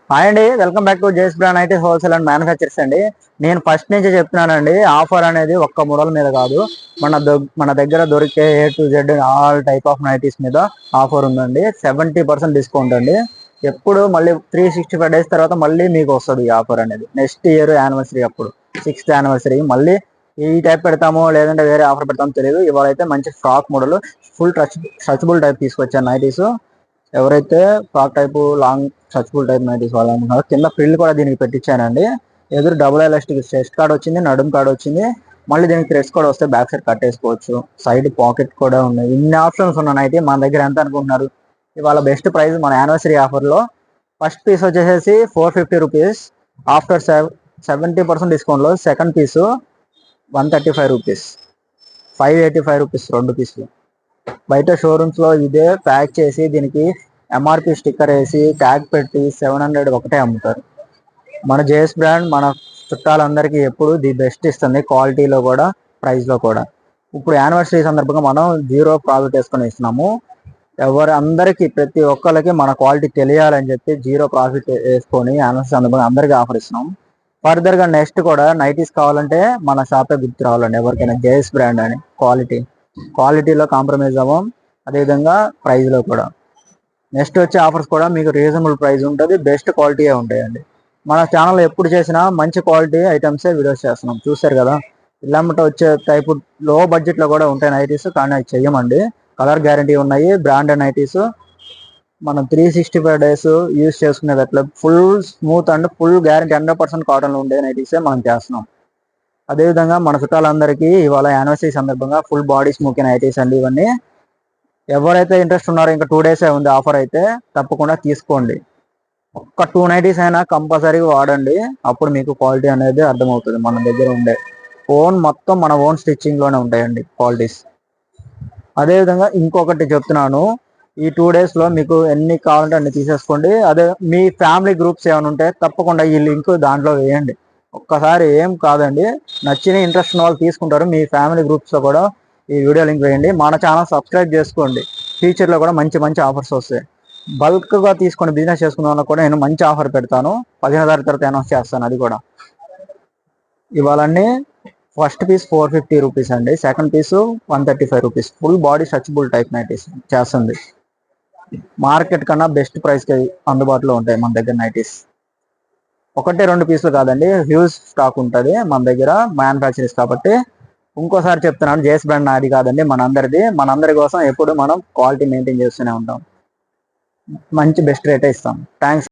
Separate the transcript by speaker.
Speaker 1: Hi అండి, welcome back to JS brand IT wholesale and manufacturers అండి. నేను first నుంచి చెప్తున్నానండి, ఆఫర్ అనేది ఒక్క మోడల్ మీద కాదు, మన దగ్గర దొరికే A to Z all type of nighties మీద ఆఫర్ ఉందండి. 70% డిస్కౌంట్ అండి. ఎప్పుడు మళ్ళీ 365 డేస్ తర్వాత మళ్ళీ మీకు వస్తుంది ఈ ఆఫర్ అనేది. నెక్స్ట్ ఇయర్ యానివర్సరీ అప్పుడు 6th యానివర్సరీ మళ్ళీ ఈ టైప్ పెడతామో లేదంటే వేరే ఆఫర్ పెడతామో తెలియదు. ఇవాళ అయితే మంచి frock model full stretchable type తీసుకొచ్చాను నైటీస్. ఎవరైతే frock type long stretchable type nighties వాళ్ళనుకున్నారో కింద ఫ్రిల్ కూడా దీనికి పెట్టించానండి. ఎదురు డబుల్ ఎలాస్టిక్ చెస్ట్ కార్డ్ వచ్చింది, నడుం కార్డ్ వచ్చింది. మళ్ళీ దీనికి థ్రెడ్స్ కూడా వస్తే బ్యాక్ సైడ్ కట్టేసుకోవచ్చు. సైడ్ పాకెట్ కూడా ఉన్నాయి. ఇన్ని ఆప్షన్స్ ఉన్న నైటీ మన దగ్గర ఎంత అనుకుంటున్నారు? ఇవాళ బెస్ట్ ప్రైస్ మన యానివర్సరీ ఆఫర్లో ఫస్ట్ పీస్ వచ్చేసి 450 రూపీస్. ఆఫ్టర్ 70% డిస్కౌంట్లో సెకండ్ పీసు 135 రూపీస్, 585 రూపీస్ రెండు పీసులు. బయట షోరూమ్స్ లో ఇదే ప్యాక్ చేసి దీనికి ఎంఆర్పి స్టిక్కర్ వేసి ట్యాగ్ పెట్టి 700 ఒకటే అమ్ముతారు. మన జేఎస్ బ్రాండ్ మన చుట్టాలందరికీ ఎప్పుడు ది బెస్ట్ ఇస్తుంది, క్వాలిటీలో కూడా ప్రైస్ లో కూడా. ఇప్పుడు యానివర్సరీ సందర్భంగా మనం 0 ప్రాఫిట్ వేసుకొని ఇస్తున్నాము. అందరికీ ప్రతి ఒక్కరికి మన క్వాలిటీ తెలియాలని చెప్పి 0 ప్రాఫిట్ వేసుకొని యానివర్సరీ సందర్భంగా అందరికీ ఆఫర్ ఇస్తున్నాం. ఫర్దర్ గా నెక్స్ట్ కూడా నైటీస్ కావాలంటే మన షాపే గుర్తు రావాలండి ఎవరికైనా. జేఎస్ బ్రాండ్ అని క్వాలిటీలో కాంప్రమైజ్ అవ్వం, అదేవిధంగా ప్రైస్లో కూడా. నెక్స్ట్ వచ్చే ఆఫర్స్ కూడా మీకు రీజనబుల్ ప్రైస్ ఉంటుంది, బెస్ట్ క్వాలిటీ ఉంటాయండి. మన ఛానల్ ఎప్పుడు చేసినా మంచి క్వాలిటీ ఐటమ్సే వీడియోస్ చేస్తున్నాం. చూసారు కదా, ఇలాంటి వచ్చే టైపు లో బడ్జెట్లో కూడా ఉంటాయి నైటీస్, కానీ అవి చెయ్యమండి. కలర్ గ్యారంటీ ఉన్నాయి, బ్రాండెడ్ నైటీస్. మనం 365 డేస్ యూజ్ చేసుకునేది అట్లా full smooth and full guarantee 100% కాటన్లో ఉండే నైటీసే మనం చేస్తున్నాం. అదేవిధంగా మన చుట్టాలందరికీ ఇవాళ యానివర్సరీ సందర్భంగా ఫుల్ బాడీ స్మోకింగ్ నైటీస్ అండి ఇవన్నీ. ఎవరైతే ఇంట్రెస్ట్ ఉన్నారో ఇంకా 2 డేసే ఉంది ఆఫర్, అయితే తప్పకుండా తీసుకోండి. ఒక్క 2 నైటీస్ అయినా కంపల్సరీగా వాడండి, అప్పుడు మీకు క్వాలిటీ అనేది అర్థమవుతుంది. మన దగ్గర ఉండే మొత్తం మన ఓన్ స్టిచ్చింగ్లోనే ఉంటాయండి క్వాలిటీస్. అదేవిధంగా ఇంకొకటి చెప్తున్నాను, ఈ 2 డేస్లో మీకు ఎన్ని కావాలంటే అన్ని తీసేసుకోండి. అదే మీ ఫ్యామిలీ గ్రూప్స్ ఏమైనా ఉంటే తప్పకుండా ఈ లింక్ దాంట్లో వేయండి. ఒక్కసారి ఏం కాదండి, నచ్చిన ఇంట్రెస్ట్ ఉన్న వాళ్ళు తీసుకుంటారు. మీ ఫ్యామిలీ గ్రూప్స్లో కూడా ఈ వీడియో లింక్ వేయండి. మన ఛానల్ సబ్స్క్రైబ్ చేసుకోండి. ఫ్యూచర్లో కూడా మంచి మంచి ఆఫర్స్ వస్తాయి. బల్క్గా తీసుకొని బిజినెస్ చేసుకున్న వాళ్ళకి కూడా నేను మంచి ఆఫర్ పెడతాను. 15వ తారీఖు తర్వాత అనౌన్స్ చేస్తాను అది కూడా. ఇవాళన్నీ ఫస్ట్ పీస్ 450 రూపీస్ అండి, second piece 135 rupees. Full body stretchable type nighties చేస్తుంది. మార్కెట్ కన్నా బెస్ట్ ప్రైస్కి అందుబాటులో ఉంటాయి మన దగ్గర నైటీస్. 1-2 పీసులు కాదండి, హ్యూజ్ స్టాక్ ఉంటుంది మన దగ్గర, మ్యానుఫ్యాక్చరింగ్స్ కాబట్టి. ఇంకోసారి చెప్తున్నాను, జేఎస్ బ్రాండ్ నాది కాదండి, మనందరి కోసం ఎప్పుడు మనం క్వాలిటీ మెయింటైన్ చేస్తూనే ఉంటాం. మంచి బెస్ట్ రేటే ఇస్తాం. థ్యాంక్స్.